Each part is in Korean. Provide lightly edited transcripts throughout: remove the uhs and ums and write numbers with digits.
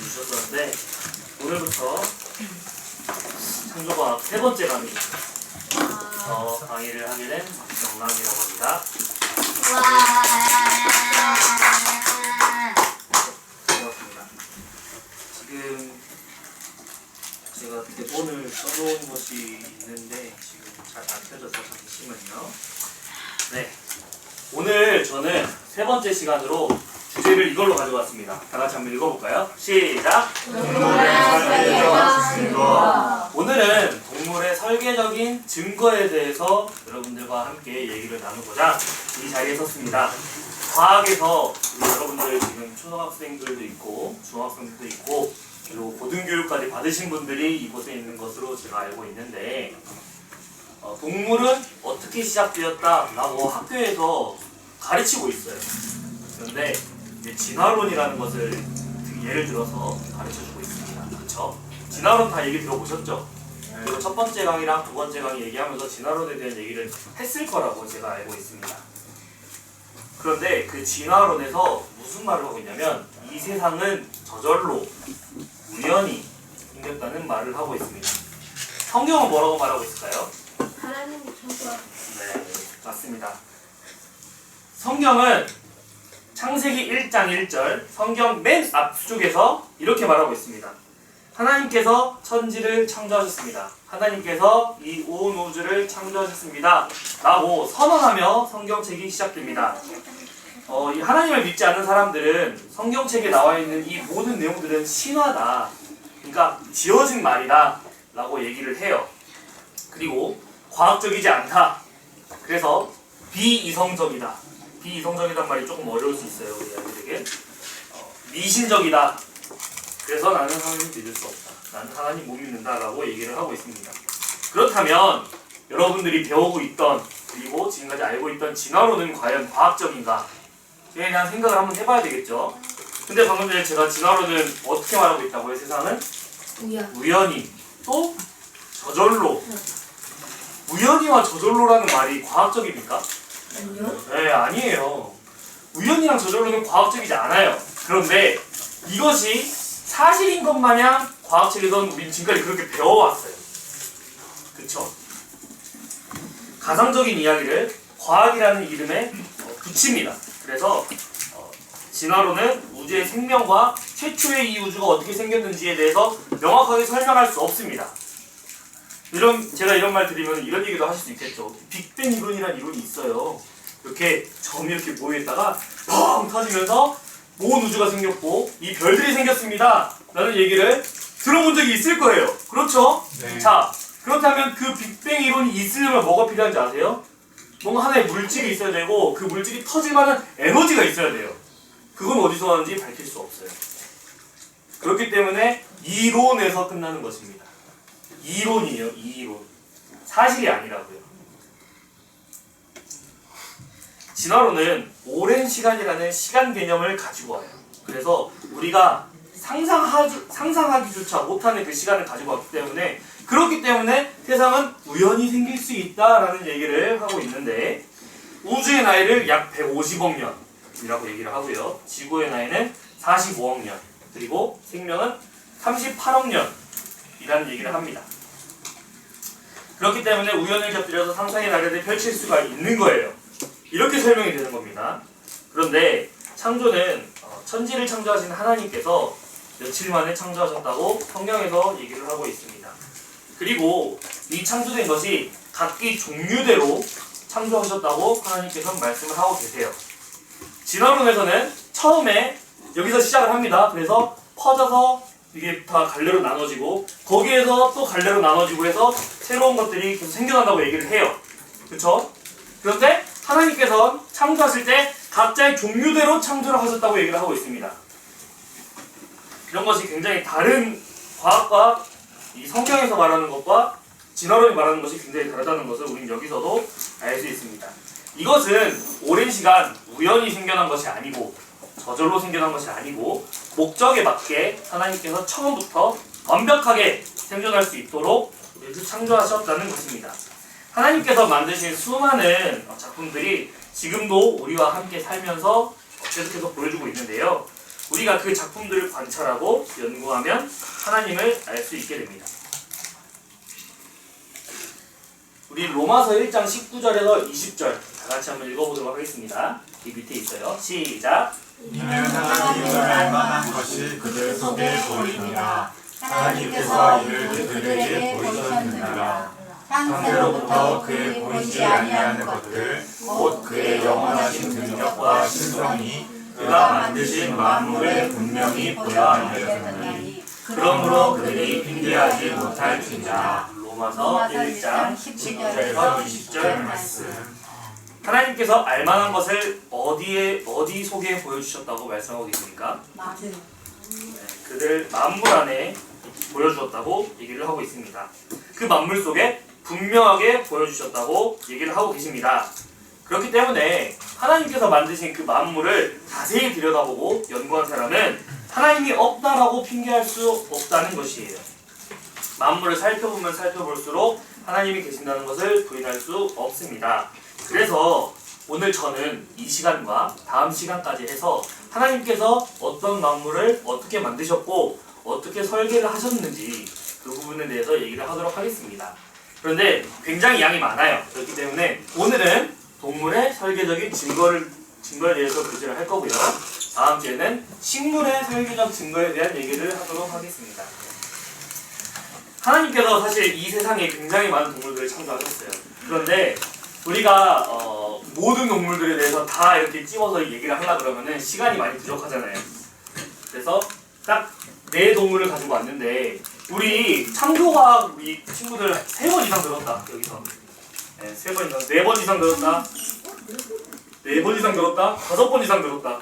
주셨었는데 오늘부터 창조과학 세 번째 강의를 하게 된 박정남이라고 합니다. 반갑습니다. 지금 제가 대본을 써놓은 것이 있는데 지금 잘 안 펴져서 잠시만요. 네, 오늘 저는 세 번째 시간으로 주제를 이걸로 가져왔습니다. 다 같이 한번 읽어볼까요? 시작! 동물의 설계적 증거. 오늘은 동물의 설계적인 증거에 대해서 여러분들과 함께 얘기를 나누고자 이 자리에 섰습니다. 과학에서 여러분들 지금 초등학생들도 있고 중학생들도 있고 그리고 고등교육까지 받으신 분들이 이곳에 있는 것으로 제가 알고 있는데 동물은 어떻게 시작되었다라고 학교에서 가르치고 있어요. 그런데 진화론이라는 것을 예를 들어서 가르쳐주고 있습니다. 그렇죠? 진화론 다 얘기 들어보셨죠? 그리고 첫 번째 강의랑 두 번째 강의 얘기하면서 진화론에 대한 얘기를 했을 거라고 제가 알고 있습니다. 그런데 그 진화론에서 무슨 말을 하고 있냐면 이 세상은 저절로 우연히 생겼다는 말을 하고 있습니다. 성경은 뭐라고 말하고 있을까요? 하나님이 창조하셨다. 네, 맞습니다. 성경은 창세기 1장 1절 성경 맨 앞쪽에서 이렇게 말하고 있습니다. 하나님께서 천지를 창조하셨습니다. 하나님께서 이 온 우주를 창조하셨습니다. 라고 선언하며 성경책이 시작됩니다. 이 하나님을 믿지 않는 사람들은 성경책에 나와 있는 이 모든 내용들은 신화다. 그러니까 지어진 말이다. 라고 얘기를 해요. 그리고 과학적이지 않다. 그래서 비이성적이다. 비이성적이란 말이 조금 어려울 수 있어요. 우리 아이들에게. 미신적이다. 그래서 나는 하나님 믿을 수 없다. 나는 하나님 못 믿는다. 라고 얘기를 하고 있습니다. 그렇다면 여러분들이 배우고 있던 그리고 지금까지 알고 있던 진화론은 과연 과학적인가? 저에 대한 생각을 한번 해봐야 되겠죠. 근데 방금 전에 제가 진화론은 어떻게 말하고 있다고요? 세상은? 우연히 또 저절로. 우연히와 저절로라는 말이 과학적입니까? 아니요. 네, 아니에요. 우연이랑 저절로는 과학적이지 않아요. 그런데 이것이 사실인 것 마냥 과학책에서는 우린 지금까지 그렇게 배워왔어요. 그쵸? 가상적인 이야기를 과학이라는 이름에 붙입니다. 그래서 진화론은 우주의 생명과 최초의 이 우주가 어떻게 생겼는지에 대해서 명확하게 설명할 수 없습니다. 제가 이런 말 드리면 이런 얘기도 하실 수 있겠죠. 빅뱅 이론이라는 이론이 있어요. 이렇게 점이 이렇게 모여있다가 펑 터지면서 온 우주가 생겼고 이 별들이 생겼습니다. 라는 얘기를 들어본 적이 있을 거예요. 그렇죠? 네. 자, 그렇다면 그 빅뱅 이론이 있으려면 뭐가 필요한지 아세요? 뭔가 하나의 물질이 있어야 되고 그 물질이 터질 만한 에너지가 있어야 돼요. 그건 어디서 하는지 밝힐 수 없어요. 그렇기 때문에 이론에서 끝나는 것입니다. 이론이에요. 이론. 사실이 아니라고요. 진화론은 오랜 시간이라는 시간 개념을 가지고 와요. 그래서 우리가 상상하기조차 못하는 그 시간을 가지고 왔기 때문에 그렇기 때문에 세상은 우연히 생길 수 있다라는 얘기를 하고 있는데 우주의 나이를 약 150억 년이라고 얘기를 하고요. 지구의 나이는 45억 년 그리고 생명은 38억 년이라는 얘기를 합니다. 그렇기 때문에 우연을 곁들여서 상상의 나래를 펼칠 수가 있는 거예요. 이렇게 설명이 되는 겁니다. 그런데 창조는 천지를 창조하신 하나님께서 며칠 만에 창조하셨다고 성경에서 얘기를 하고 있습니다. 그리고 이 창조된 것이 각기 종류대로 창조하셨다고 하나님께서 말씀을 하고 계세요. 진화론에서는 처음에 여기서 시작을 합니다. 그래서 퍼져서 이게 다 갈래로 나눠지고 거기에서 또 갈래로 나눠지고 해서 새로운 것들이 계속 생겨난다고 얘기를 해요. 그쵸? 그런데 하나님께서는 창조하실 때 각자의 종류대로 창조를 하셨다고 얘기를 하고 있습니다. 이런 것이 굉장히 다른 과학과 이 성경에서 말하는 것과 진화론이 말하는 것이 굉장히 다르다는 것을 우리는 여기서도 알 수 있습니다. 이것은 오랜 시간 우연히 생겨난 것이 아니고 저절로 생겨난 것이 아니고 목적에 맞게 하나님께서 처음부터 완벽하게 생존할 수 있도록 우리를 창조하셨다는 것입니다. 하나님께서 만드신 수많은 작품들이 지금도 우리와 함께 살면서 계속해서 보여주고 있는데요. 우리가 그 작품들을 관찰하고 연구하면 하나님을 알 수 있게 됩니다. 우리 로마서 1장 19절에서 20절 다 같이 한번 읽어보도록 하겠습니다. 이 밑에 있어요. 시작. 이는 하나님을 알 만한 것이 그들 속에 보이니라. 하나님께서 이를 그들에게 보이셨느니라. 창세로부터 그의 보이지 아니하는 것들 곧 그의 영원하신 능력과 신성이 그가 만드신 만물에 분명히 보여 알려졌느니 그러므로 그들이 핑계하지 못할지니라. 로마서 1장 19절에서 20절 말씀. 하나님께서 알만한 것을 어디 속에 보여주셨다고 말씀하고 계십니까? 그들 만물 안에 보여주셨다고 얘기를 하고 있습니다. 그 만물 속에 분명하게 보여주셨다고 얘기를 하고 계십니다. 그렇기 때문에 하나님께서 만드신 그 만물을 자세히 들여다보고 연구한 사람은 하나님이 없다라고 핑계할 수 없다는 것이에요. 만물을 살펴보면 살펴볼수록 하나님이 계신다는 것을 부인할 수 없습니다. 그래서 오늘 저는 이 시간과 다음 시간까지 해서 하나님께서 어떤 만물을 어떻게 만드셨고 어떻게 설계를 하셨는지 그 부분에 대해서 얘기를 하도록 하겠습니다. 그런데 굉장히 양이 많아요. 그렇기 때문에 오늘은 동물의 설계적인 증거에 대해서 교제를 할 거고요. 다음 주에는 식물의 설계적 증거에 대한 얘기를 하도록 하겠습니다. 하나님께서 사실 이 세상에 굉장히 많은 동물들을 창조하셨어요. 그런데 우리가 모든 동물들에 대해서 다 이렇게 찝어서 얘기를 하려고 그러면은 시간이 많이 부족하잖아요. 그래서 딱 4동물을 가지고 왔는데 우리 창조과학 우리 친구들 3번 이상 들었다. 여기서 네, 3번 이상, 4번 이상 들었다. 4번 이상 들었다. 5번 이상 들었다.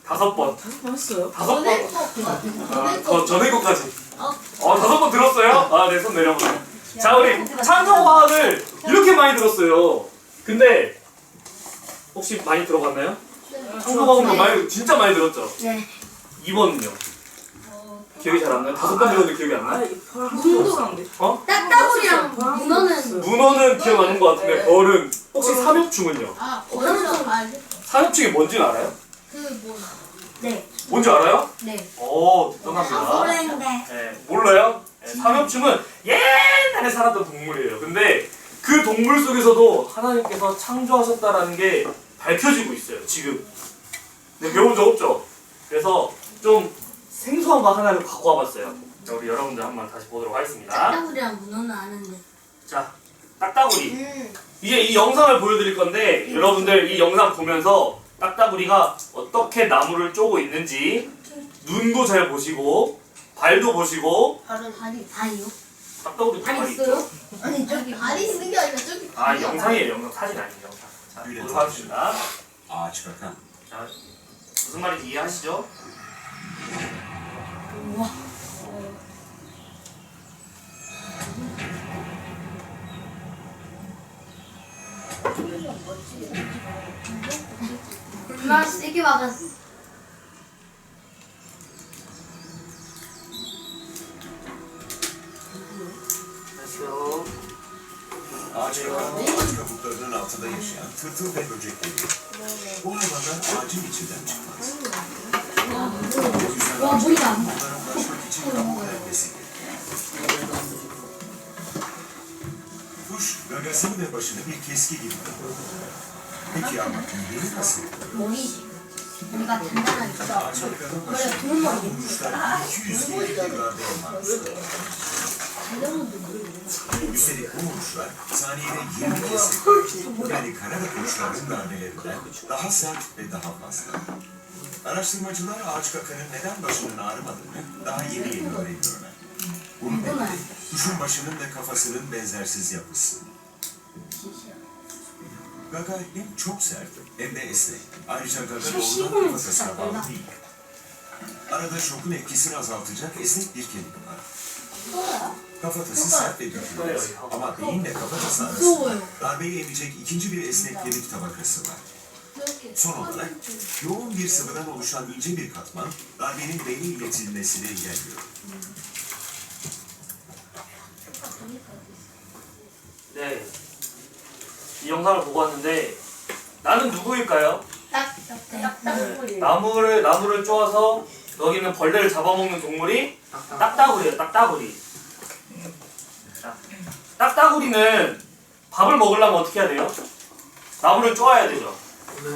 5번. 했어요? 5번. 전에 것까지. 5번 들었어요? 아, 네, 손 내려보세요. 자, 우리 창조과학을 이렇게 많이 들었어요. 근데 혹시 많이 들어봤나요? 창조과학은 많이, 진짜 많이 들었죠? 네. 2번은요? 기억이 잘 안 나요? 5번 들었는데 기억이 안 나요? 어? 딱따구리랑 문어는 문어는 기억나는 것 같은데 벌은 혹시 삼엽충은요? 어느 알지? 삼엽충이 뭔지는 알아요? 네. 뭔지 알아요? 네. 오, 대단합니다. 네, 몰라요? 네, 삼엽충은 옛날에 살았던 동물이에요. 근데 그 동물 속에서도 하나님께서 창조하셨다라는 게 밝혀지고 있어요, 지금. 네, 배운 적 없죠? 그래서 좀 생소한 거 하나를 갖고 와봤어요. 자, 우리 여러분들 한번 다시 보도록 하겠습니다. 딱따구리랑 문어는 아는데. 자, 딱따구리. 이제 이 영상을 보여드릴 건데 여러분들 이 영상 보면서 딱따구리가 어떻게 나무를 쪼고 있는지 눈도 잘 보시고 발도 보시고 발이요? 딱따구리 발 발이 있어요? 있죠? 아니 저기 발이 있는 게 아니라 저기. 아, 영상이에요. 영상. 사진 아니에요. 영상. 자, 보도록 하겠습니다. ağaç bakan. 자, 무슨 말인지 이해하시죠? 얼마나 세게 막았어. 안녕하세요. Ağaç bakan ağaç kabuklarının altında yaşayan tırtıl ve böcekleri. Bu hayvanlar ağacın içinden çıkmaz. O yüzden 와 머리가 안 봐. onlara ulaşmak için kabuk delmesi gerekir. Kuş gagasını ve başını bir keski gibi kullanır. Peki ama tüyleri nasıl? 머리가 단단하니까. Ağaç bakanın 머리가 başı 돌머리. vuruşlar 200 kilometrelerde olmaz. Üstelik bu vuruşlar saniyede 20 kez yapılır. Yani kanada kuşlarının darbelerinden daha sert ve daha fazla. Araştırmacılar ağaç kakanın neden başının ağrımadığını daha yeni öğreniyorlar. Bunun nedeni kuşun başının ve kafasının benzersiz yapısı. Gaga hem çok sert hem de esnek. Ayrıca gaga doğrudan kafatasına bağlı değil. Arada şokun etkisini azaltacak esnek bir kemik var. Kafatası sert ve bükülmez. Ama beyinle kafatası arasında darbeyi emecek ikinci bir esnek kemik tabakası var. Son olarak yoğun bir sıvıdan oluşan ince bir katman darbenin beyne iletilmesini engelliyor. 네. 이 영상을 보고 왔는데 나는 누구일까요? 딱 딱딱구리. 나무를 쪼아서 여기 있는 벌레를 잡아먹는 동물이 딱따구리예요. 딱따구리. 자, 딱따구리는 밥을 먹으려면 어떻게 해야 돼요? 나무를 쪼아야 되죠.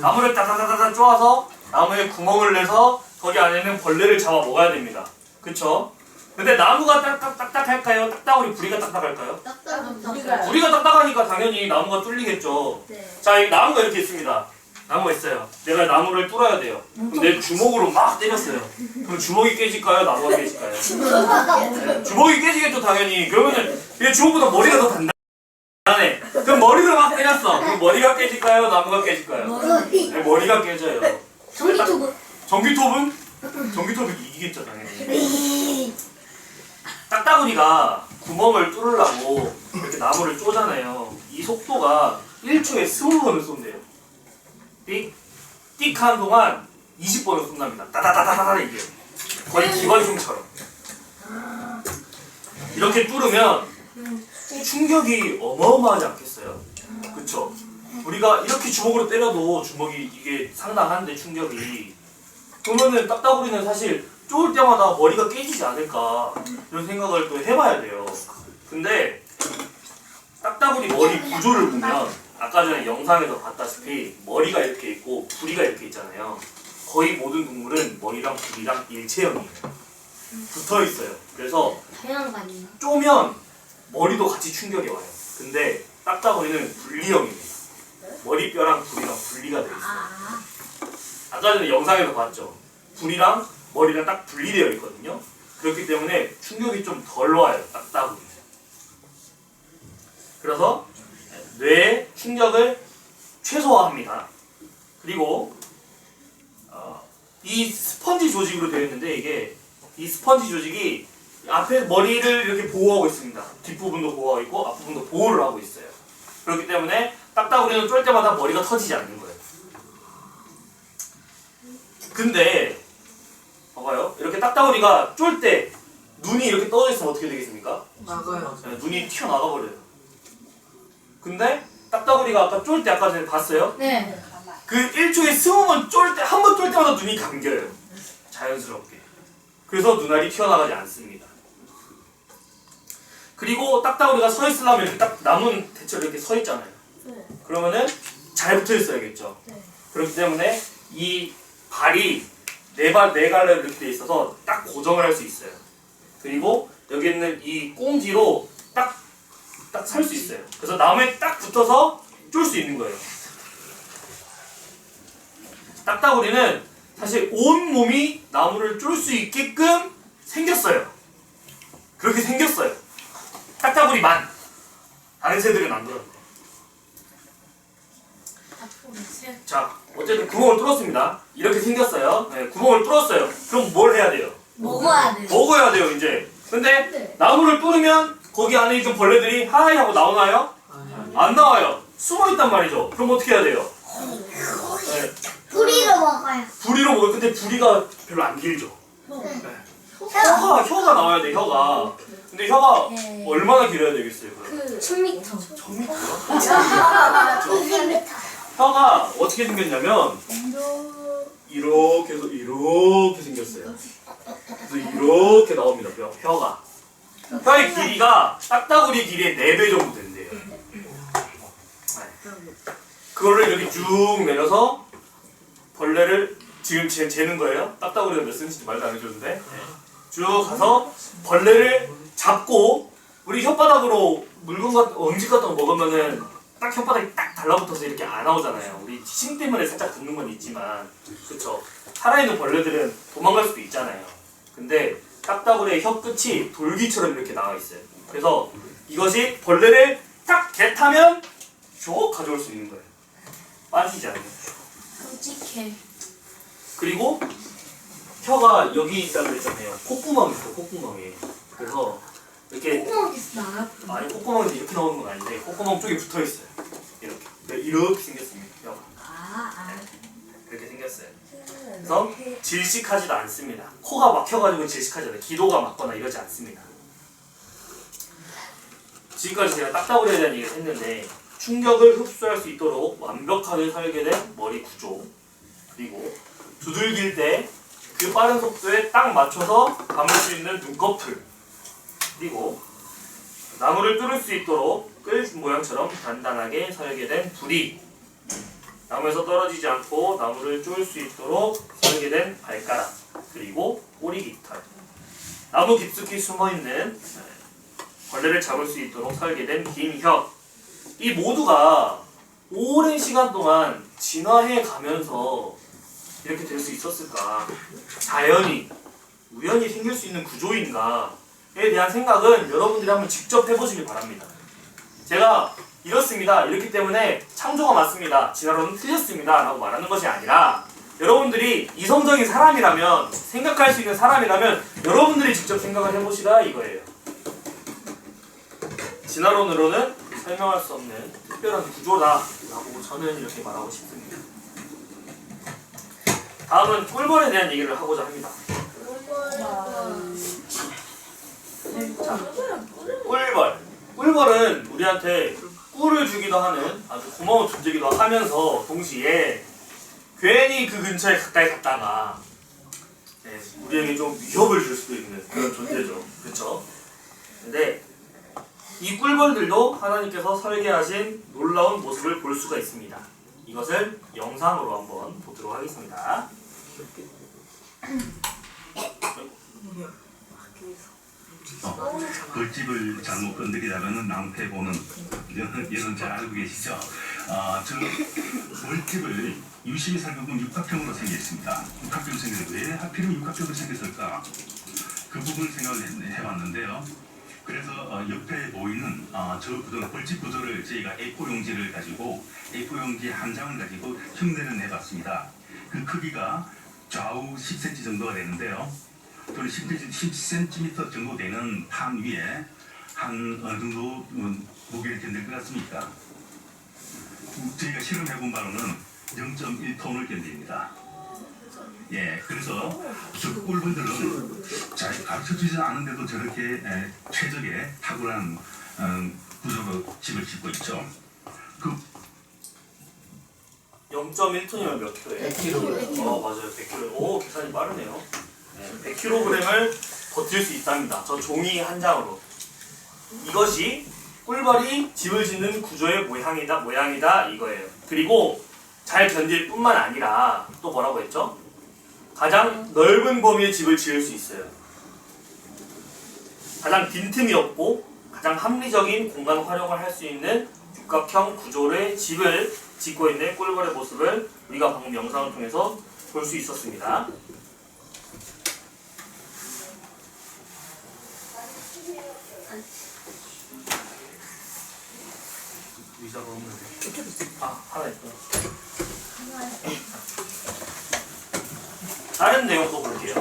나무를 따다다다다 쪼아서 나무에 구멍을 내서 거기 안에 있는 벌레를 잡아 먹어야 됩니다. 그쵸? 근데 나무가 딱딱할까요? 딱따구리 부리가 딱딱할까요? 딱딱구리가. 부리가 딱딱하니까 당연히 나무가 뚫리겠죠. 네. 자, 이 나무가 이렇게 있습니다. 나무가 있어요. 내가 나무를 뚫어야 돼요. 그럼 내 주먹으로 막 때렸어요. 그럼 주먹이 깨질까요? 나무가 깨질까요? 네, 주먹이 깨지겠죠, 당연히. 그러면은 얘 주먹보다 머리가 더 단단해. 그럼 머리를 막 때렸어. 그럼 머리가 깨질까요? 나무가 깨질까요? 머리. 네, 머리가 깨져요. 전기톱은? 전기톱은 이기겠죠, 당연히. 딱따구리가 구멍을 뚫으려고 이렇게 나무를 쪼잖아요. 이 속도가 1초에 20번을 쏜대요. 띡 하는 동안 20번을 쏜답니다. 따다다다다다 이게 거의 기관총처럼. 이렇게 뚫으면 충격이 어마어마하지 않겠어요? 그쵸? 우리가 이렇게 주먹으로 때려도 주먹이 이게 상당한데 충격이. 그러면은 딱따구리는 사실 쪼을 때마다 머리가 깨지지 않을까 이런 생각을 또 해봐야 돼요. 근데 딱따구리 머리 구조를 보면 아까 전에 영상에서 봤다시피 머리가 이렇게 있고 부리가 이렇게 있잖아요. 거의 모든 동물은 머리랑 부리랑 일체형이에요. 붙어 있어요. 그래서 당연한 거 아니에요? 쪼면 머리도 같이 충격이 와요. 근데 딱따구리는 분리형입니다. 머리뼈랑 부리랑 분리가 되어 있어요. 아까 전에 영상에서 봤죠. 부리랑 머리랑 딱 분리되어 있거든요. 그렇기 때문에 충격이 좀 덜 와요. 딱따구리. 그래서 뇌의 충격을 최소화합니다. 그리고 이 스펀지 조직으로 되어 있는데 이게 이 스펀지 조직이 앞에 머리를 이렇게 보호하고 있습니다. 뒷부분도 보호하고 있고 앞부분도 보호를 하고 있어요. 그렇기 때문에 딱따구리는 쫄 때마다 머리가 터지지 않는 거예요. 근데 봐봐요. 이렇게 딱따구리가 쫄 때 눈이 이렇게 떠져 있으면 어떻게 되겠습니까? 나가요. 네, 눈이 튀어나가 버려요. 근데 딱따구리가 아까 쫄 때 아까 전에 봤어요? 네. 그 1초에 20번 쫄 때 한 번 쫄 때마다 눈이 감겨요. 자연스럽게. 그래서 눈알이 튀어나가지 않습니다. 그리고 딱따구리가 서 있으려면 이렇게 딱 나무 대체로 이렇게 서 있잖아요. 네. 그러면은 잘 붙어 있어야겠죠. 네. 그렇기 때문에 이 발이 네 갈래로 이렇게 돼 있어서 딱 고정을 할 수 있어요. 그리고 여기 있는 이 꽁지로 딱 살 수 있어요. 그래서 나무에 딱 붙어서 쫄 수 있는 거예요. 딱따구리는 사실 온 몸이 나무를 쫄 수 있게끔 생겼어요. 그렇게 생겼어요. 딱따구리만. 다른 새들은 안 그럽니다. 자, 어쨌든 구멍을 뚫었습니다. 이렇게 생겼어요. 네, 구멍을 뚫었어요. 그럼 뭘 해야 돼요? 먹어야 돼. 먹어야 돼요, 이제. 근데 네. 나무를 뚫으면 거기 안에 있는 벌레들이 하이 하고 나오나요? 안 나와요. 숨어 있단 말이죠. 그럼 어떻게 해야 돼요? 네, 뿌리를 먹어요. 부리로 먹어요. 근데 부리가 별로 안 길죠. 네. 혀가 나와야 돼, 혀가. 근데 혀가 네. 얼마나 길어야 되겠어요, 그럼? 그 1000m. 1000m요? 200m. 혀가 어떻게 생겼냐면 이렇게 해서 이렇게 생겼어요. 그래서 이렇게 나옵니다, 혀가. 혀의 길이가 딱따구리 길이의 4배 정도 된대요. 그거를 이렇게 쭉 내려서 벌레를 지금 재는 거예요. 딱따구리가 몇 cm인지 말도 안 해줬는데 쭉 가서 벌레를 잡고 우리 혓바닥으로 물건 같은 음식 같은 거 먹으면은 딱 혓바닥이 딱 달라붙어서 이렇게 안 나오잖아요. 우리 침 때문에 살짝 붙는 건 있지만 그쵸? 살아있는 벌레들은 도망갈 수도 있잖아요. 근데 딱따구리의 혀 끝이 돌기처럼 이렇게 나와 있어요. 그래서 이것이 벌레를 딱 개타면 쭉 가져올 수 있는 거예요. 빠지지 않아요. 끔찍해. 그리고 혀가 여기 있다고 그랬잖아요. 콧구멍이 있어, 콧구멍이. 그래서 이렇게 콧구멍이 나요? 아니 콧구멍이 이렇게 나오는 건 아닌데 콧구멍 쪽에 붙어 있어요. 이렇게. 네, 이렇게 생겼습니다. 혀가. 이렇게 생겼어요. 그래서 질식하지도 않습니다. 코가 막혀가지고 질식하지 않아요. 기도가 막거나 이러지 않습니다. 지금까지 제가 딱따구리에 대한 얘기를 했는데 충격을 흡수할 수 있도록 완벽하게 설계된 머리 구조 그리고 두들길 때 그 빠른 속도에 딱 맞춰서 감을 수 있는 눈꺼풀, 그리고 나무를 뚫을 수 있도록 끌 모양처럼 단단하게 설계된 부리, 나무에서 떨어지지 않고 나무를 쪼을 수 있도록 설계된 발가락, 그리고 꼬리 깃털, 나무 깊숙이 숨어있는 벌레를 잡을 수 있도록 설계된 긴 혀. 이 모두가 오랜 시간 동안 진화해 가면서 이렇게 될 수 있었을까? 자연이, 우연히 생길 수 있는 구조인가에 대한 생각은 여러분들이 한번 직접 해보시길 바랍니다. 제가 이렇습니다, 이렇기 때문에 창조가 맞습니다, 진화론은 틀렸습니다 라고 말하는 것이 아니라, 여러분들이 이성적인 사람이라면, 생각할 수 있는 사람이라면 여러분들이 직접 생각을 해보시라 이거예요. 진화론으로는 설명할 수 없는 특별한 구조다 라고 저는 이렇게 말하고 싶습니다. 다음은 꿀벌에 대한 얘기를 하고자 합니다. 자, 꿀벌은 우리한테 꿀을 주기도 하는 아주 고마운 존재이기도 하면서 동시에 괜히 그 근처에 가까이 갔다가 우리에게 좀 위협을 줄 수도 있는 그런 존재죠. 그렇죠? 근데 이 꿀벌들도 하나님께서 설계하신 놀라운 모습을 볼 수가 있습니다. 이것을 영상으로 한번 보도록 하겠습니다. 벌집을 잘못 건드리다가는 낭패보는 이런 잘 알고 계시죠? 저 벌집을 유심히 살펴보면 육각형으로 생겼습니다. 육각형 생겼는데 왜 하필이면 육각형으로 생겼을까? 그 부분을 생각을 해봤는데요. 그래서 옆에 보이는 저 구조, 벌집 구조를 저희가 A4 용지를 가지고 A4 용지 한 장을 가지고 흉내를 내봤습니다. 그 크기가 좌우 10cm 정도가 되는데요. 또는 10cm 정도 되는 판 위에 한 어느 정도 무게를 견딜 것 같습니까? 저희가 실험해본 바로는 0.1톤을 견딥니다. 예, 그래서 저 꿀벌들은 잘 가르쳐주지 않은데도 저렇게 최적의 탁월한 구조로 집을 짓고 있죠. 그 0.1톤이면 몇 킬로예요? 100kg. 맞아요, 100kg. 오, 계산이 빠르네요. 100kg을 버틸 수 있답니다. 저 종이 한 장으로. 이것이 꿀벌이 집을 짓는 구조의 모양이다 이거예요. 그리고 잘 견딜 뿐만 아니라 또 뭐라고 했죠? 가장 넓은 범위의 집을 지을 수 있어요. 가장 빈틈이 없고 가장 합리적인 공간 활용을 할 수 있는 육각형 구조의 집을 짓고 있는 꿀벌의 모습을 우리가 방금 영상을 통해서 볼 수 있었습니다. 의자가 없는데. 하나 있구나. 다른 내용도 볼게요.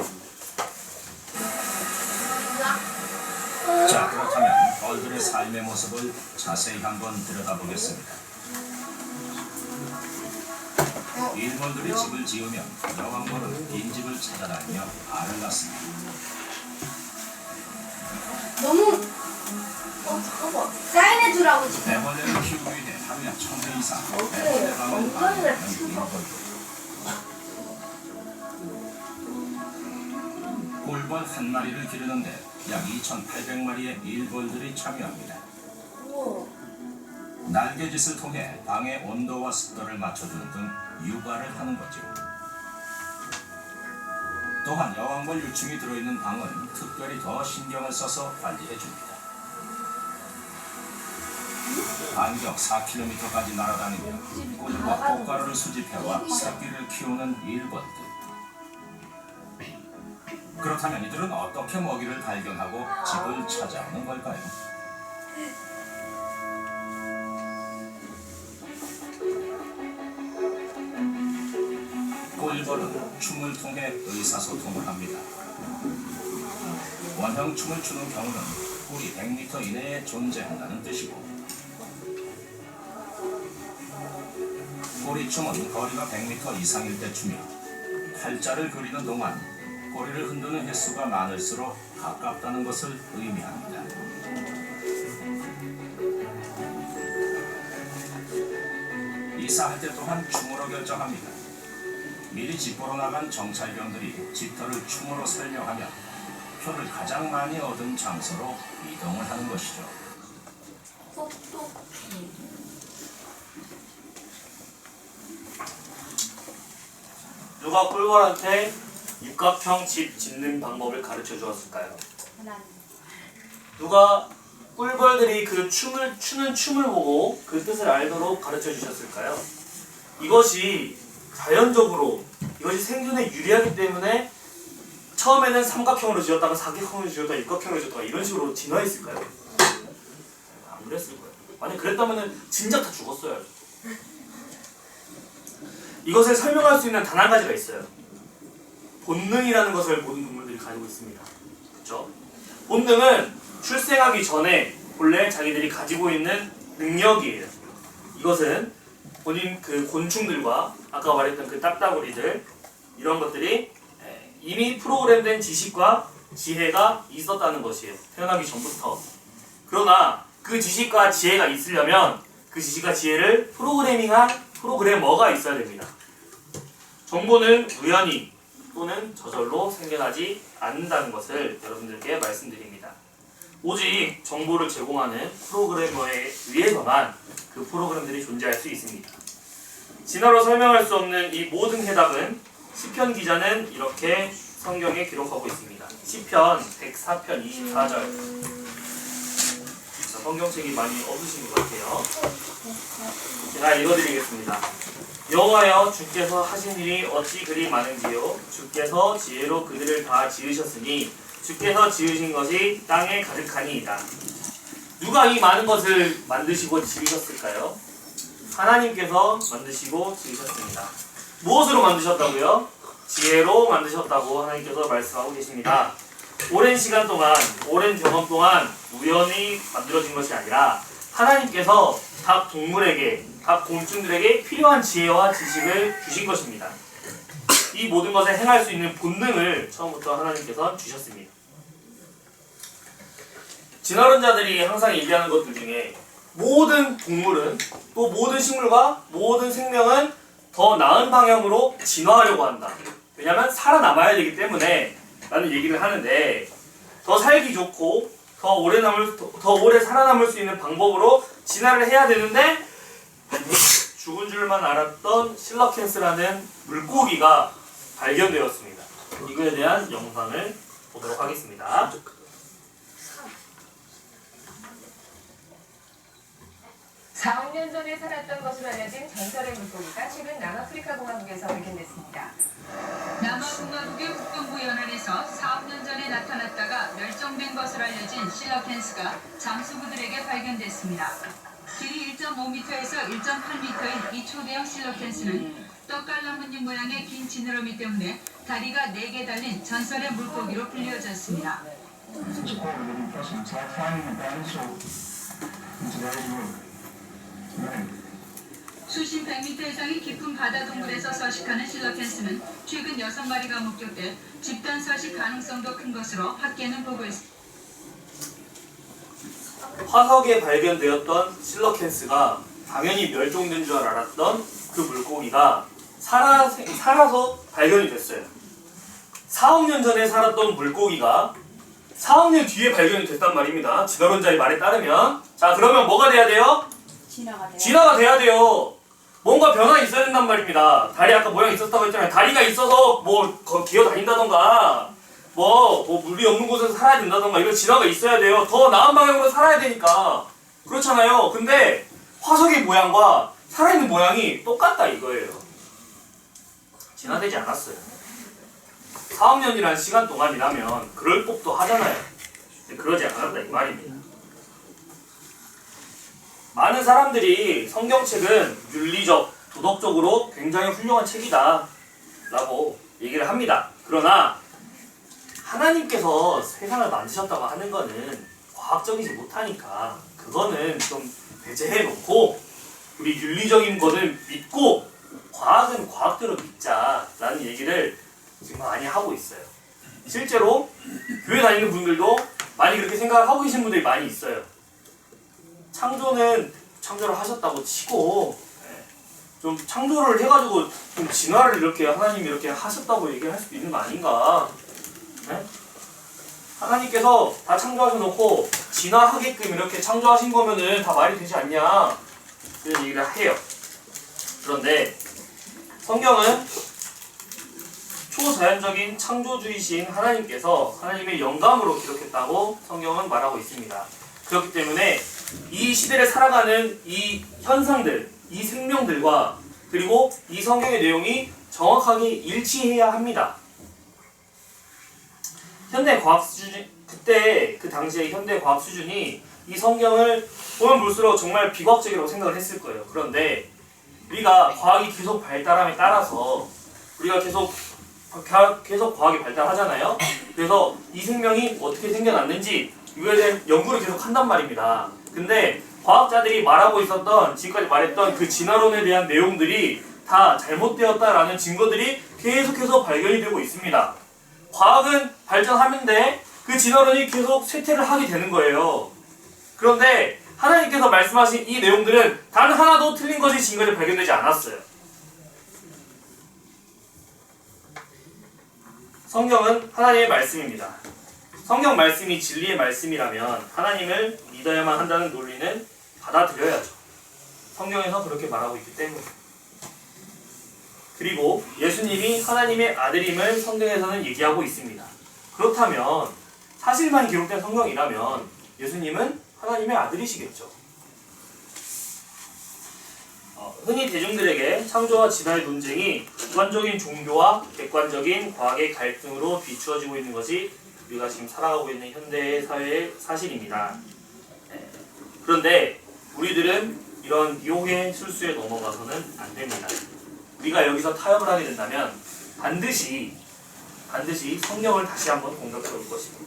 자, 그렇다면 벌들의 삶의 모습을 자세히 한번 들여다보겠습니다. 일벌들이 집을 지으면 여왕벌은 빈집을 찾아다니며 알을 낳습니다. 너무 잠깐만 사인해주라고 지금. 애벌레를 키우기 위해 하루에 1000회 이상 애벌레방을 마련하는 일벌들. 꿀벌 한 마리를 기르는데 약 2,800마리의 일벌들이 참여합니다. 날개짓을 통해 방의 온도와 습도를 맞춰주는 등 육아를 하는 거죠. 또한 여왕벌 유충이 들어있는 방은 특별히 더 신경을 써서 관리해줍니다. 반경 4km까지 날아다니며 꿀과 꽃가루를 수집해와 새끼를 키우는 일벌들. 그렇다면 이들은 어떻게 먹이를 발견하고 집을 찾아오는 걸까요? 꿀벌은 춤을 통해 의사소통을 합니다. 원형 춤을 추는 경우는 꿀이 100m 이내에 존재한다는 뜻이고, 꼬리춤은 거리가 100m 이상일 때 추며 팔자를 그리는 동안 꼬리를 흔드는 횟수가 많을수록 가깝다는 것을 의미합니다. 이사할 때 또한 춤으로 결정합니다. 미리 집보러 나간 정찰병들이 집터를 춤으로 설명하며 표를 가장 많이 얻은 장소로 이동을 하는 것이죠. 똑똑해. 누가 꿀벌한테 육각형 집 짓는 방법을 가르쳐 주었을까요? 하나님. 누가 꿀벌들이 그 추는 춤을 보고 그 뜻을 알도록 가르쳐 주셨을까요? 이것이 자연적으로, 이것이 생존에 유리하기 때문에 처음에는 삼각형으로 지었다가 사각형으로 지었다가 육각형으로 지었다가 이런 식으로 진화했을까요? 안 그랬을 거예요. 만약 그랬다면 진작 다 죽었어요. 이것을 설명할 수 있는 단 한 가지가 있어요. 본능이라는 것을 모든 동물들이 가지고 있습니다. 그렇죠? 본능은 출생하기 전에 본래 자기들이 가지고 있는 능력이에요. 이것은 본인 그 곤충들과 아까 말했던 그 딱따구리들 이런 것들이 이미 프로그램된 지식과 지혜가 있었다는 것이에요. 태어나기 전부터. 그러나 그 지식과 지혜가 있으려면 그 지식과 지혜를 프로그래밍한 프로그래머가 있어야 됩니다. 정보는 우연히 또는 저절로 생겨나지 않는다는 것을 여러분들께 말씀드립니다. 오직 정보를 제공하는 프로그래머에 의해서만 그 프로그램들이 존재할 수 있습니다. 진화로 설명할 수 없는 이 모든 해답은 시편 기자는 이렇게 성경에 기록하고 있습니다. 시편 104편 24절. 성경책이 많이 없으신 것 같아요. 제가 읽어드리겠습니다. 여호와여 주께서 하신 일이 어찌 그리 많은지요. 주께서 지혜로 그들을 다 지으셨으니 주께서 지으신 것이 땅에 가득하니이다. 누가 이 많은 것을 만드시고 지으셨을까요? 하나님께서 만드시고 지으셨습니다. 무엇으로 만드셨다고요? 지혜로 만드셨다고 하나님께서 말씀하고 계십니다. 오랜 시간 동안, 오랜 경험 동안 우연히 만들어진 것이 아니라 하나님께서 각 동물에게, 각 곤충들에게 필요한 지혜와 지식을 주신 것입니다. 이 모든 것을 행할 수 있는 본능을 처음부터 하나님께서 주셨습니다. 진화론자들이 항상 얘기하는 것들 중에 모든 동물은, 또 모든 식물과 모든 생명은 더 나은 방향으로 진화하려고 한다. 왜냐하면 살아남아야 되기 때문에 라는 얘기를 하는데, 더 살기 좋고 더 오래 살아남을 수 있는 방법으로 진화를 해야 되는데 죽은 줄만 알았던 실러켄스라는 물고기가 발견되었습니다. 이거에 대한 영상을 보도록 하겠습니다. 4억 년 전에 살았던 것으로 알려진 전설의 물고기가 최근 남아프리카 공화국에서 발견됐습니다. 남아공화국의 북동부 연안에서 4억 년 전에 나타났다가 멸종된 것으로 알려진 실러켄스가 잠수부들에게 발견됐습니다. 길이 1.5m에서 1.8m인 이 초대형 실러켄스는 떡갈나무잎 모양의 긴 지느러미 때문에 다리가 4개 달린 전설의 물고기로 불리워졌습니다. 수심 100m 이상의 깊은 바다 동굴에서 서식하는 실러켄스는 최근 6마리가 목격돼 집단 서식 가능성도 큰 것으로 학계는 보고 있습니다. 화석에 발견되었던 실러켄스가 당연히 멸종된 줄 알았던 그 물고기가 살아서 발견이 됐어요. 4억 년 전에 살았던 물고기가 4억 년 뒤에 발견이 됐단 말입니다. 진화론자의 말에 따르면. 자, 그러면 뭐가 돼야 돼요? 진화가 돼야 돼요. 뭔가 변화가 있어야 된단 말입니다. 다리 아까 모양이 있었다고 했잖아요. 다리가 있어서 뭐 기어다닌다던가 뭐 물이 없는 곳에서 살아야 된다던가 이런 진화가 있어야 돼요. 더 나은 방향으로 살아야 되니까. 그렇잖아요. 근데 화석의 모양과 살아있는 모양이 똑같다 이거예요. 진화되지 않았어요. 4억 년이라는 시간 동안이라면 그럴 법도 하잖아요. 근데 그러지 않았다 이 말입니다. 많은 사람들이 성경책은 윤리적, 도덕적으로 굉장히 훌륭한 책이다 라고 얘기를 합니다. 그러나 하나님께서 세상을 만드셨다고 하는 거는 과학적이지 못하니까 그거는 좀 배제해놓고 우리 윤리적인 거는 믿고 과학은 과학대로 믿자라는 얘기를 지금 많이 하고 있어요. 실제로 교회 다니는 분들도 많이 그렇게 생각을 하고 계신 분들이 많이 있어요. 창조는 창조를 하셨다고 치고 좀 창조를 해가지고 좀 진화를 이렇게 하나님이 이렇게 하셨다고 얘기를 할 수도 있는 거 아닌가? 네? 하나님께서 다 창조하셔놓고 진화하게끔 이렇게 창조하신 거면은 다 말이 되지 않냐? 이런 얘기를 해요. 그런데 성경은 초자연적인 창조주이신 하나님께서 하나님의 영감으로 기록했다고 성경은 말하고 있습니다. 그렇기 때문에 이 시대를 살아가는 이 현상들, 이 생명들과 그리고 이 성경의 내용이 정확하게 일치해야 합니다. 현대 과학 수준, 그때 그 당시의 현대 과학 수준이 이 성경을 보면 볼수록 정말 비과학적이라고 생각을 했을 거예요. 그런데 우리가 과학이 계속 발달함에 따라서 우리가 계속 과학이 발달하잖아요. 그래서 이 생명이 어떻게 생겨났는지 이거에 대한 연구를 계속 한단 말입니다. 근데 과학자들이 말하고 있었던, 지금까지 말했던 그 진화론에 대한 내용들이 다 잘못되었다라는 증거들이 계속해서 발견이 되고 있습니다. 과학은 발전하는데 그 진화론이 계속 쇠퇴를 하게 되는 거예요. 그런데 하나님께서 말씀하신 이 내용들은 단 하나도 틀린 것이 지금까지 발견되지 않았어요. 성경은 하나님의 말씀입니다. 성경 말씀이 진리의 말씀이라면 하나님을 믿어야만 한다는 논리는 받아들여야죠. 성경에서 그렇게 말하고 있기 때문에. 그리고 예수님이 하나님의 아들임을 성경에서는 얘기하고 있습니다. 그렇다면 사실만 기록된 성경이라면 예수님은 하나님의 아들이시겠죠. 흔히 대중들에게 창조와 진화의 논쟁이 주관적인 종교와 객관적인 과학의 갈등으로 비추어지고 있는 것이 우리가 지금 살아가고 있는 현대 사회의 사실입니다. 그런데 우리들은 이런 미혹의 술수에 넘어가서는 안 됩니다. 우리가 여기서 타협을 하게 된다면 반드시 성경을 다시 한번 공격해 올 것입니다.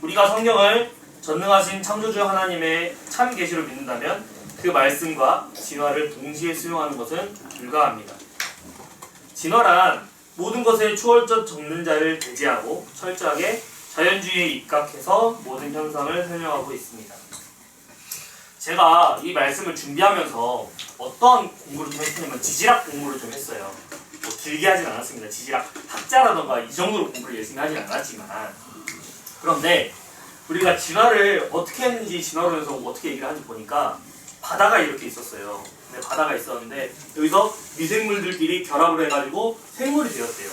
우리가 성경을 전능하신 창조주 하나님의 참 계시를 믿는다면 그 말씀과 진화를 동시에 수용하는 것은 불가합니다. 진화란 모든 것의 초월적 전능자를 배제하고 철저하게 자연주의에 입각해서 모든 현상을 설명하고 있습니다. 제가 이 말씀을 준비하면서 어떤 공부를 좀 했냐면 지질학 공부를 좀 했어요. 뭐 길게 하진 않았습니다. 지질학 학자라던가 이 정도로 공부를 열심히 하진 않았지만, 그런데 우리가 진화를 어떻게 했는지 진화론에서 어떻게 얘기를 하는지 보니까 바다가 이렇게 있었어요. 네, 바다가 있었는데 여기서 미생물들끼리 결합을 해가지고 생물이 되었대요.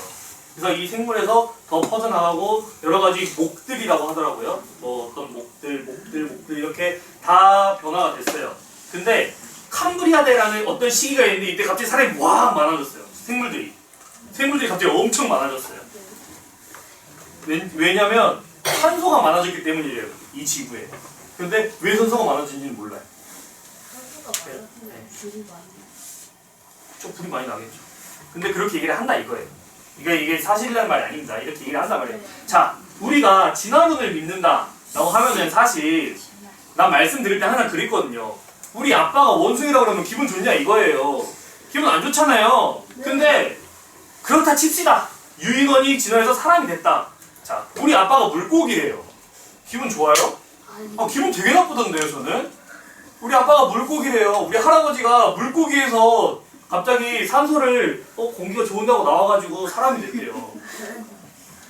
그래서 이 생물에서 더 퍼져나가고 여러 가지 목들이라고 하더라고요. 뭐 어떤 목들 이렇게 다 변화가 됐어요. 근데 캄브리아대라는 어떤 시기가 있는데 이때 갑자기 사람이 와 많아졌어요. 생물들이 갑자기 엄청 많아졌어요. 왜냐면 산소가 많아졌기 때문이래요. 이 지구에. 근데 왜 산소가 많아진지는 몰라요. 좀 불이 많이 나겠죠. 근데 그렇게 얘기를 한다 이거예요. 이게 사실이라는 말이 아닙니다. 이렇게 얘기를 한단 말이에요. 자, 우리가 진화론을 믿는다라고 하면은 사실 난 말씀 드릴 때 항상 그랬거든요. 우리 아빠가 원숭이라고 그러면 기분 좋냐 이거예요. 기분 안 좋잖아요. 근데 그렇다 칩시다. 유인원이 진화해서 사람이 됐다. 자, 우리 아빠가 물고기래요. 기분 좋아요? 기분 되게 나쁘던데요, 저는? 우리 아빠가 물고기래요. 우리 할아버지가 물고기에서 갑자기 산소를 공기가 좋은다고 나와가지고 사람이 됐대요.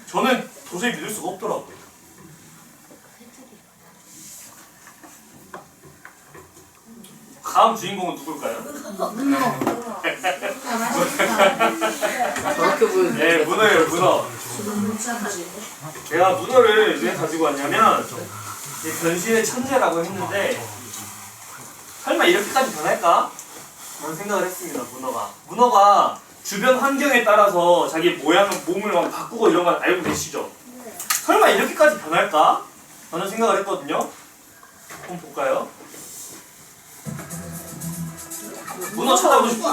저는 도저히 믿을 수가 없더라고요. 다음 주인공은 누굴까요? 저렇게 보여요. 네, 문어예요, 문어. 제가 문어를 왜 가지고 왔냐면 변신의 천재라고 했는데 설마 이렇게까지 변할까? 라는 생각을 했습니다. 문어가 주변 환경에 따라서 자기 몸을 막 바꾸고 이런 걸 알고 계시죠? 설마 이렇게까지 변할까? 라는 생각을 했거든요. 한번 볼까요? 문어 찾아보십시오.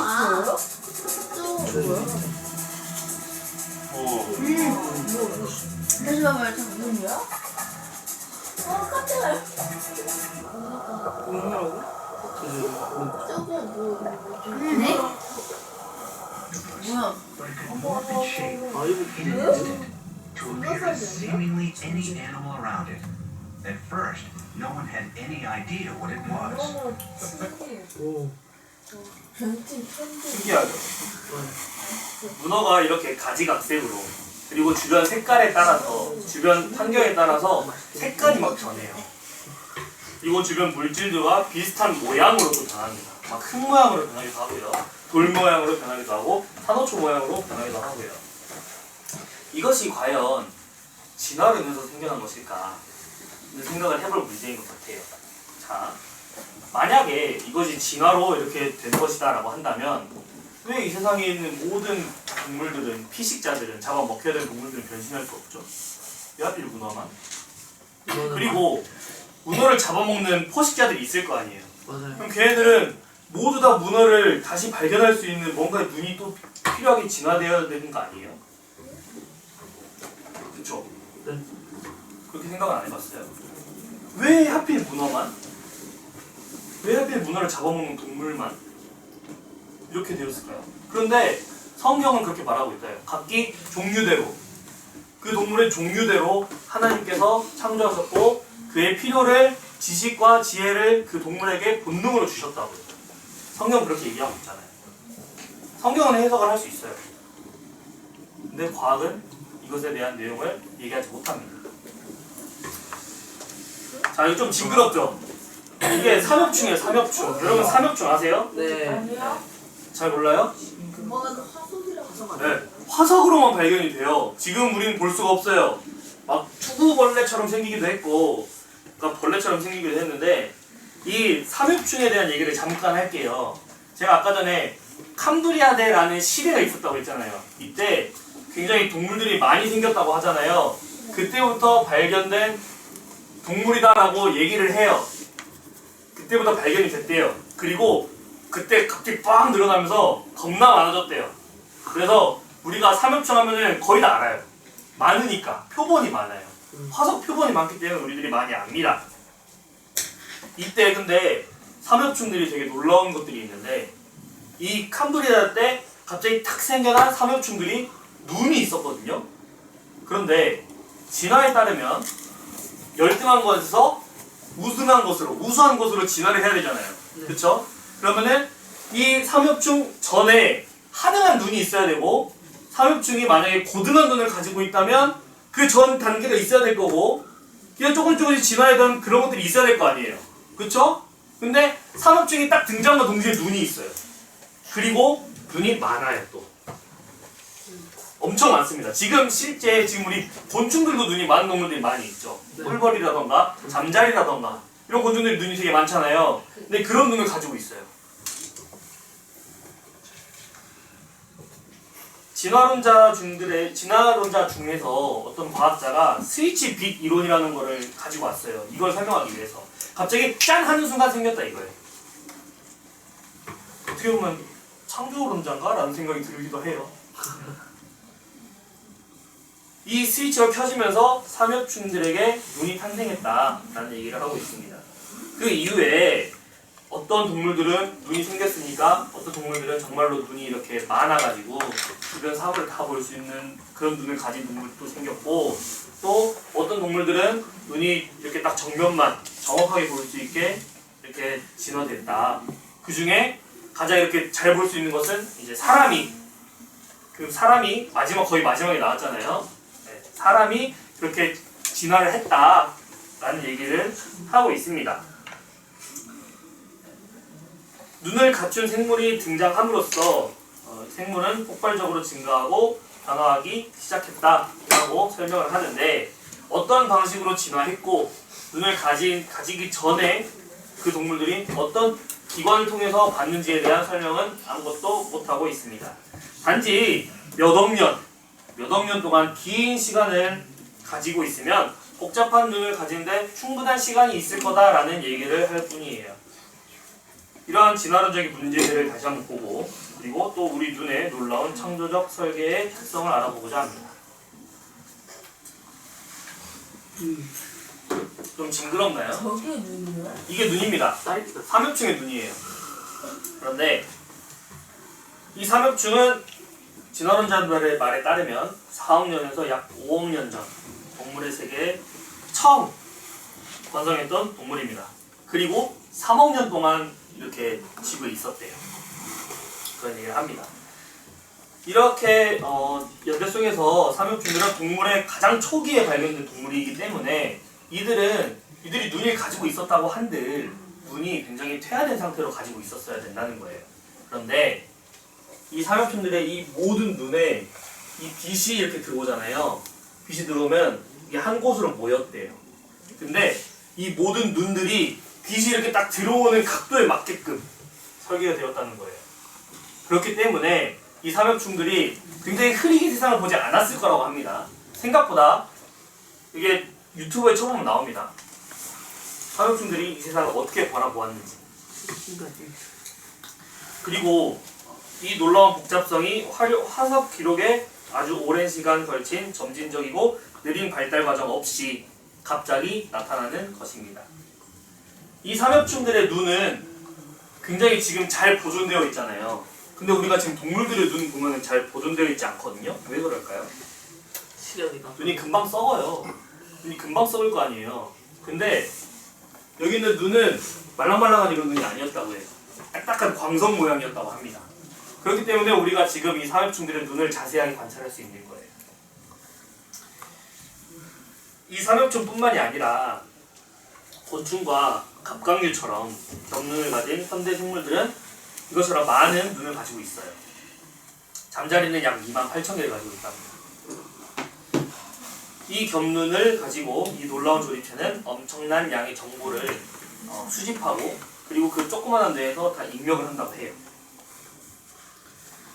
다시 봐봐요. 저 누구야? 깜짝이야. 저거 네? 뭐야? Morphed shape in an instant to appear as seemingly any animal around it. At first, no one had any idea what it was. 신기하죠? 문어가 이렇게 가지각색으로 그리고 주변 색깔에 따라서 주변 환경에 따라서 색깔이 막 변해요. 그리고 주변 물질들과 비슷한 모양으로 또 변합니다. 막 흙 모양으로 변하기도 하고요. 돌 모양으로 변하기도 하고 산호초 모양으로 변하기도 하고요. 이것이 과연 진화로 인해서 생겨난 것일까? 생각을 해볼 문제인 것 같아요. 자, 만약에 이것이 진화로 이렇게 된 것이다 라고 한다면 왜 이 세상에 있는 모든 동물들은, 피식자들은, 잡아먹혀야 되는 동물들은 변신할 수 없죠? 왜 하필 문어만? 그리고 문어를 잡아먹는 포식자들이 있을 거 아니에요? 맞아요. 그럼 걔네들은 모두 다 문어를 다시 발견할 수 있는 뭔가의 눈이 또 필요하게 진화되어야 되는 거 아니에요? 그쵸? 네. 그렇게 생각은 안 해봤어요? 왜 하필 문어만? 왜 하필 문어를 잡아먹는 동물만? 이렇게 되었을까요? 그런데 성경은 그렇게 말하고 있어요. 각기 종류대로, 그 동물의 종류대로 하나님께서 창조하셨고 그의 필요를, 지식과 지혜를 그 동물에게 본능으로 주셨다고요. 성경은 그렇게 얘기하고 있잖아요. 성경은 해석을 할 수 있어요. 근데 과학은 이것에 대한 내용을 얘기하지 못합니다. 자, 이거 좀 징그럽죠? 이게 삼엽충이에요, 삼엽충. 여러분 삼엽충 아세요? 네. 아니요. 잘 몰라요? 그거는 화석이라고. 네, 화석으로만 발견이 돼요. 지금 우리는 볼 수가 없어요. 막 투구벌레처럼 생기기도 했고, 그러니까 벌레처럼 생기기도 했는데 이 삼엽충에 대한 얘기를 잠깐 할게요. 제가 아까 전에 캄브리아대라는 시대가 있었다고 했잖아요. 이때 굉장히 동물들이 많이 생겼다고 하잖아요. 그때부터 발견된 동물이다라고 얘기를 해요. 그때부터 발견이 됐대요. 그리고 그때 갑자기 빡 늘어나면서 겁나 많아졌대요. 그래서 우리가 삼엽충 하면은 거의 다 알아요. 많으니까 표본이 많아요. 화석 표본이 많기 때문에 우리들이 많이 압니다. 이때 근데 삼엽충들이 되게 놀라운 것들이 있는데 이 캄브리아 때 갑자기 탁 생겨난 삼엽충들이 눈이 있었거든요. 그런데 진화에 따르면 열등한 것에서 우수한 것으로 진화를 해야 되잖아요. 그렇죠? 그러면은 이 삼엽충 전에 하등한 눈이 있어야 되고 삼엽충이 만약에 고등한 눈을 가지고 있다면 그 전 단계가 있어야 될 거고 그냥 조금씩 진화하던 그런 것들이 있어야 될 거 아니에요. 그쵸? 근데 삼엽충이 딱 등장과 동시에 눈이 있어요. 그리고 눈이 많아요 또. 엄청 많습니다. 실제 지금 우리 곤충들도 눈이 많은 동물들이 많이 있죠. 꿀벌이라던가 잠자리라던가 이런 곤충들이 눈이 되게 많잖아요. 근데 그런 눈을 가지고 있어요. 진화론자 중에서 어떤 과학자가 스위치 빛 이론이라는 거를 가지고 왔어요. 이걸 설명하기 위해서. 갑자기 짠 하는 순간 생겼다 이거예요. 어떻게 보면 창조론자인가? 라는 생각이 들기도 해요. 이 스위치가 켜지면서 삼엽충들에게 눈이 탄생했다라는 얘기를 하고 있습니다. 그 이후에 어떤 동물들은 눈이 생겼으니까 어떤 동물들은 정말로 눈이 이렇게 많아가지고 주변 사물을 다 볼 수 있는 그런 눈을 가진 동물도 생겼고 또 어떤 동물들은 눈이 이렇게 딱 정면만 정확하게 볼 수 있게 이렇게 진화됐다. 그 중에 가장 이렇게 잘 볼 수 있는 것은 이제 사람이 거의 마지막에 나왔잖아요. 네, 사람이 그렇게 진화를 했다라는 얘기를 하고 있습니다. 눈을 갖춘 생물이 등장함으로써 생물은 폭발적으로 증가하고 변화하기 시작했다라고 설명을 하는데 어떤 방식으로 진화했고 눈을 가지기 전에 그 동물들이 어떤 기관을 통해서 받는지에 대한 설명은 아무것도 못하고 있습니다. 단지 몇 억 년 동안 긴 시간을 가지고 있으면 복잡한 눈을 가지는데 충분한 시간이 있을 거다라는 얘기를 할 뿐이에요. 이러한 진화론적인 문제들을 다시 한번 보고 그리고 또 우리 눈에 놀라운 창조적 설계의 특성을 알아보고자 합니다. 좀 징그럽나요? 저게 눈이야? 이게 눈입니다. 삼엽충의 눈이에요. 그런데 이 삼엽충은 진화론자들의 말에 따르면 4억 년에서 약 5억 년 전 동물의 세계에 처음 번성했던 동물입니다. 그리고 3억 년 동안 이렇게 지구에 있었대요. 그런 얘기를 합니다. 이렇게 연대 속에서 삼엽충들은 동물의 가장 초기에 발견된 동물이기 때문에 이들이 눈을 가지고 있었다고 한들 눈이 굉장히 퇴화된 상태로 가지고 있었어야 된다는 거예요. 그런데 이 삼엽충들의 이 모든 눈에 이 빛이 이렇게 들어오잖아요. 빛이 들어오면 이게 한 곳으로 모였대요. 근데 이 모든 눈들이 빛이 이렇게 딱 들어오는 각도에 맞게끔 설계가 되었다는 거예요. 그렇기 때문에 이 삼엽충들이 굉장히 흐리게 세상을 보지 않았을 거라고 합니다. 생각보다 이게 유튜브에 쳐보면 나옵니다. 삼엽충들이 이 세상을 어떻게 바라보았는지. 그리고 이 놀라운 복잡성이 화석 기록에 아주 오랜 시간 걸친 점진적이고 느린 발달 과정 없이 갑자기 나타나는 것입니다. 이 삼엽충들의 눈은 굉장히 지금 잘 보존되어 있잖아요. 근데 우리가 지금 동물들의 눈 보면 잘 보존되어 있지 않거든요. 왜 그럴까요? 시력이다. 눈이 금방 썩어요. 눈이 금방 썩을 거 아니에요. 근데 여기 있는 눈은 말랑말랑한 이런 눈이 아니었다고 해요. 딱딱한 광선 모양이었다고 합니다. 그렇기 때문에 우리가 지금 이 삼엽충들의 눈을 자세하게 관찰할 수 있는 거예요. 이 삼엽충뿐만이 아니라 곤충과 갑각류처럼 겹눈을 가진 현대 생물들은 이것처럼 많은 눈을 가지고 있어요. 잠자리는 약 28,000개를 가지고 있답니다. 이 겹눈을 가지고 이 놀라운 조립체는 엄청난 양의 정보를 수집하고 그리고 그 조그마한 뇌에서 다 입력을 한다고 해요.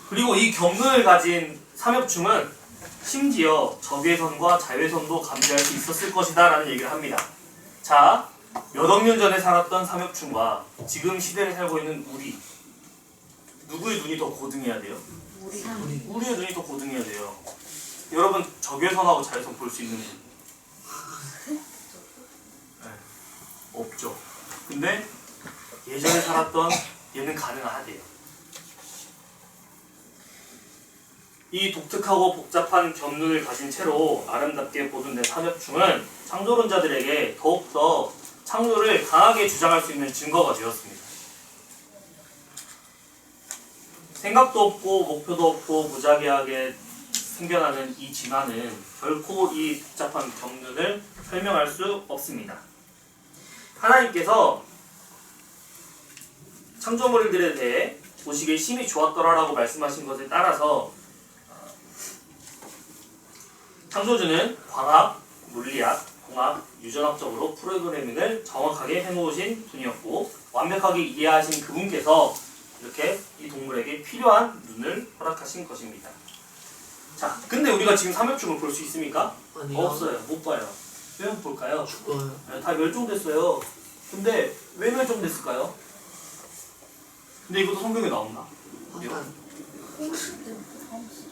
그리고 이 겹눈을 가진 삼엽충은 심지어 적외선과 자외선도 감지할 수 있었을 것이다 라는 얘기를 합니다. 자, 몇 억 년 전에 살았던 삼엽충과 지금 시대에 살고 있는 우리, 누구의 눈이 더 고등해야 돼요? 우리의 눈이 더 고등해야 돼요. 여러분 적외선하고 자외선 볼 수 있는 분? 네, 없죠. 근데 예전에 살았던 얘는 가능하대요. 이 독특하고 복잡한 겹눈을 가진 채로 아름답게 보존된 삼엽충은 창조론자들에게 더욱더 창조를 강하게 주장할 수 있는 증거가 되었습니다. 생각도 없고 목표도 없고 무자비하게 생겨나는 이 진화는 결코 이 복잡한 겹눈을 설명할 수 없습니다. 하나님께서 창조물들에 대해 보시기에 심히 좋았더라라고 말씀하신 것에 따라서 창조주는 과학, 물리학, 공학, 유전학적으로 프로그래밍을 정확하게 해놓으신 분이었고 완벽하게 이해하신 그분께서 이렇게 이 동물에게 필요한 눈을 허락하신 것입니다. 자, 근데 우리가 지금 삼엽충을 볼 수 있습니까? 아니요. 없어요. 못 봐요. 왜 못 볼까요? 죽어요. 다 멸종됐어요. 근데 왜 멸종됐을까요? 근데 이것도 성경에 나온다. 약간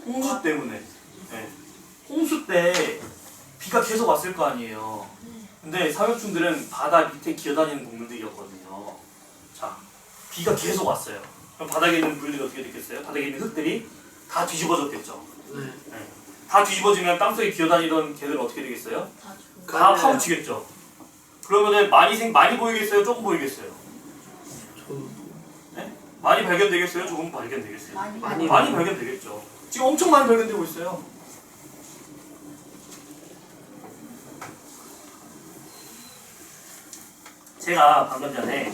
홍수 때문에. 네. 홍수 때 비가 계속 왔을 거 아니에요. 근데 삼엽충들은 바다 밑에 기어다니는 동물들이었거든요. 자, 비가 계속 왔어요. 그럼 바닥에 있는 물들이 어떻게 됐겠어요? 바닥에 있는 흙들이 다 뒤집어졌겠죠. 네. 네. 다 뒤집어지면 땅속에 기어다니던 개들은 어떻게 되겠어요? 다 깔려요. 파묻히겠죠. 그러면은 많이 보이겠어요? 조금 보이겠어요? 네? 많이 발견되겠어요? 조금 발견되겠어요? 많이 많이 발견되겠죠. 지금 엄청 많이 발견되고 있어요. 제가 방금 전에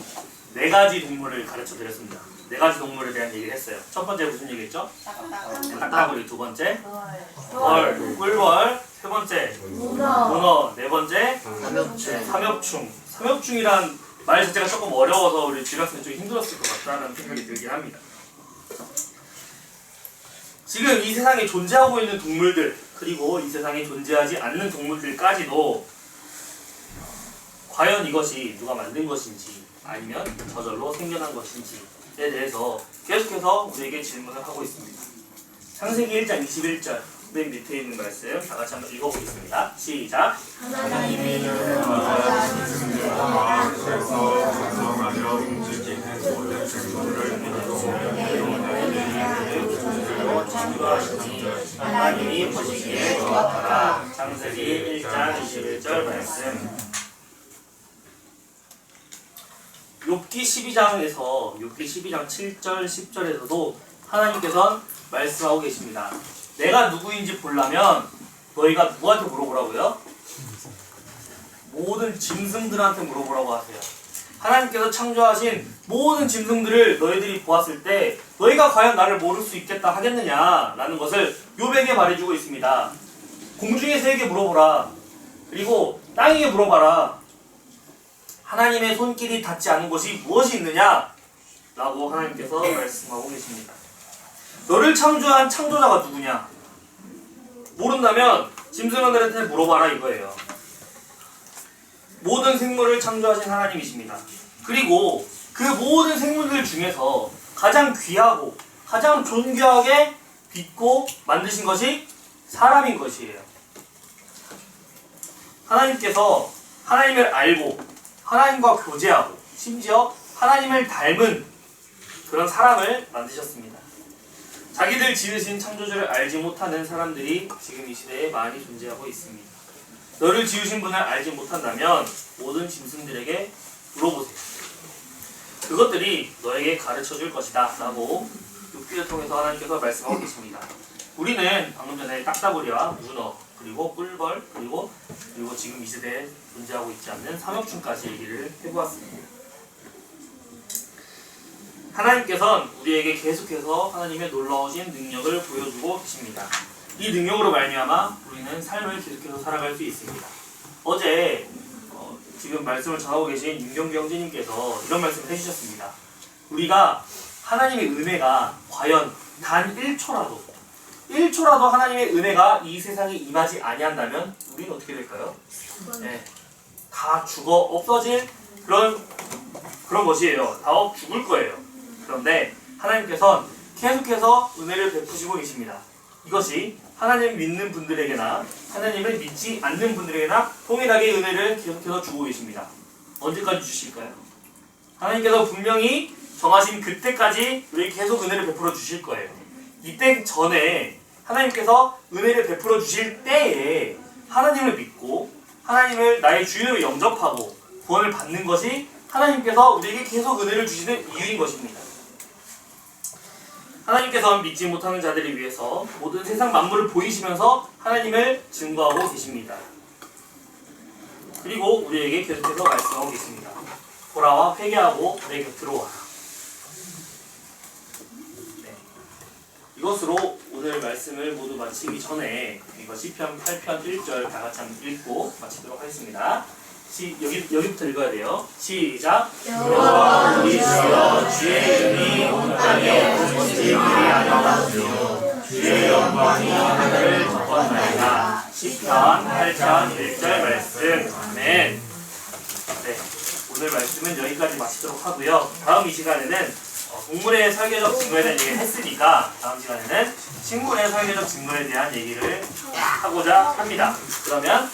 4가지 동물을 가르쳐 드렸습니다. 4가지 동물에 대한 얘기를 했어요. 첫 번째 무슨 얘기했죠? 딱따구리. 두 번째 벌, 꿀벌. 세 번째 문어. 네 번째 삼엽충. 삼엽충이란 말 자체가 조금 어려워서 우리 지각생 좀 힘들었을 것 같다는 생각이 들긴 합니다. 지금 이 세상에 존재하고 있는 동물들 그리고 이 세상에 존재하지 않는 동물들까지도 과연 이것이 누가 만든 것인지 아니면 저절로 생겨난 것인지에 대해서 계속해서 우리에게 질문을 하고 있습니다. 창세기 1장 21절 맨 밑에 있는 말씀 다 같이 한번 읽어보겠습니다. 시작! 하나님의 이름은 거룩하신 하나님이 보시기에 좋았더라. 창세기 1장 21절 말씀. 욥기 12장 7절 10절에서도 하나님께서는 말씀하고 계십니다. 내가 누구인지 보려면 너희가 누구한테 물어보라고요? 모든 짐승들한테 물어보라고 하세요. 하나님께서 창조하신 모든 짐승들을 너희들이 보았을 때 너희가 과연 나를 모를 수 있겠다 하겠느냐라는 것을 욥에게 말해주고 있습니다. 공중의 새에게 물어보라. 그리고 땅에게 물어봐라. 하나님의 손길이 닿지 않은 곳이 무엇이 있느냐? 라고 하나님께서 말씀하고 계십니다. 너를 창조한 창조자가 누구냐? 모른다면 짐승들한테 물어봐라 이거예요. 모든 생물을 창조하신 하나님이십니다. 그리고 그 모든 생물들 중에서 가장 귀하고 가장 존귀하게 빚고 만드신 것이 사람인 것이에요. 하나님께서 하나님을 알고 하나님과 교제하고 심지어 하나님을 닮은 그런 사람을 만드셨습니다. 자기들 지으신 창조주를 알지 못하는 사람들이 지금 이 시대에 많이 존재하고 있습니다. 너를 지으신 분을 알지 못한다면 모든 짐승들에게 물어보세요. 그것들이 너에게 가르쳐줄 것이다 라고 욥기를 통해서 하나님께서 말씀하고 계십니다. 우리는 방금 전에 딱따구리와 문어 그리고 꿀벌 그리고 지금 이 시대에 존재하고 있지 않는 삼엽충까지 얘기를 해보았습니다. 하나님께서는 우리에게 계속해서 하나님의 놀라우신 능력을 보여주고 계십니다. 이 능력으로 말미암아 우리는 삶을 계속해서 살아갈 수 있습니다. 어제 지금 말씀을 전하고 계신 윤경기 형제님께서 이런 말씀을 해주셨습니다. 우리가 하나님의 은혜가 과연 단 1초라도 하나님의 은혜가 이 세상에 임하지 아니한다면 우리는 어떻게 될까요? 네, 다 죽어 없어질 그런 것이에요. 다 죽을 거예요. 그런데 하나님께서는 계속해서 은혜를 베푸시고 계십니다. 이것이 하나님 믿는 분들에게나 하나님을 믿지 않는 분들에게나 동일하게 은혜를 계속해서 주고 계십니다. 언제까지 주실까요? 하나님께서 분명히 정하신 그때까지 우리에게 계속 은혜를 베풀어 주실 거예요. 이때 전에 하나님께서 은혜를 베풀어 주실 때에 하나님을 믿고 하나님을 나의 주인으로 영접하고 구원을 받는 것이 하나님께서 우리에게 계속 은혜를 주시는 이유인 것입니다. 하나님께서는 믿지 못하는 자들을 위해서 모든 세상 만물을 보이시면서 하나님을 증거하고 계십니다. 그리고 우리에게 계속해서 말씀하고 계십니다. 돌아와 회개하고 내 곁으로 와라. 네. 이것으로 오늘 말씀을 모두 마치기 전에 이거 시편 8편 1절 다 같이 한번 읽고 마치도록 하겠습니다. 여기부터 읽어야 돼요. 시작. 여호와 우리 주여 주의 이름이 온 땅에 오시지 아니하시오. 주의 영광이 하늘을 덮었나이다. 시편 8편 1절 말씀. 아멘. 네, 오늘 말씀은 여기까지 마치도록 하고요. 다음 이 시간에는 동물의 설계적 증거에 대한 얘기를 했으니까 다음 시간에는 식물의 설계적 증거에 대한 얘기를 하고자 합니다. 그러면